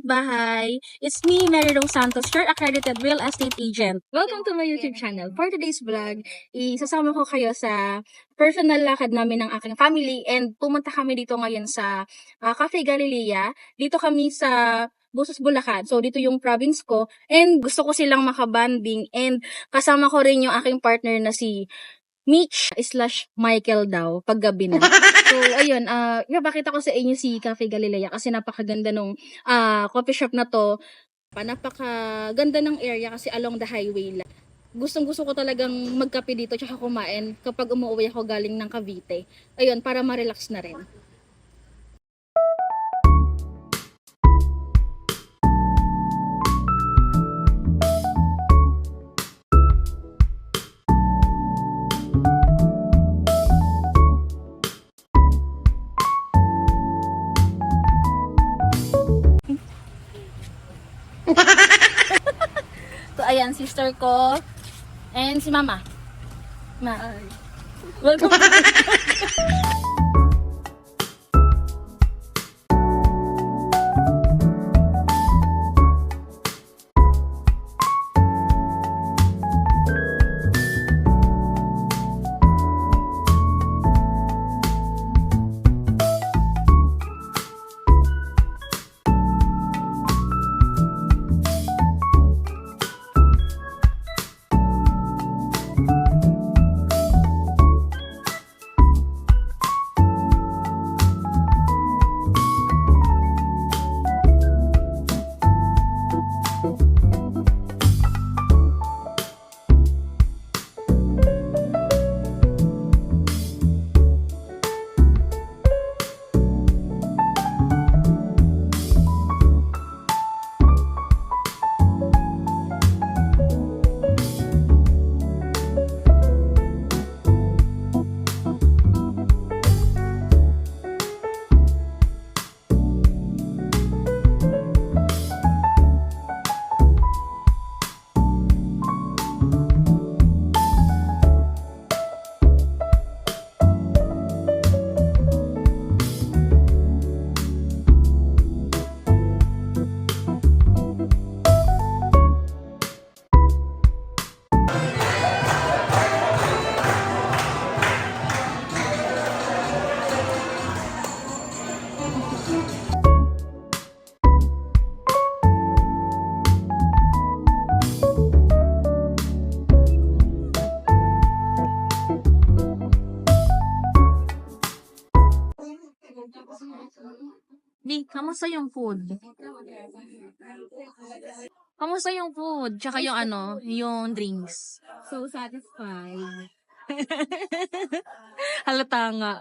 kapitbahay. It's me, Mary Rose Santos, your accredited real estate agent. Welcome to my YouTube channel. For today's vlog, isasama ko kayo sa personal lakad namin ng aking family and pumunta kami dito ngayon sa Cafe Galilea. Dito kami sa Busos, Bulacan. So, dito yung province ko and gusto ko silang makabanding and kasama ko rin yung aking partner na si Mitch/Michael daw, paggabi na. So, ayun, napakita ko sa inyo si Cafe Galilea kasi napakaganda nung coffee shop na to. Napakaganda ng area kasi along the highway lang. Gustong-gusto ko talagang magkape dito tsaka kumain kapag umuwi ako galing ng Cavite. Ayun, para ma-relax na rin. So, ayan, sister ko and si mama. Welcome to kamusta yung food? Kamusta yung food? Tsaka yung yung drinks. So satisfied. Halata nga.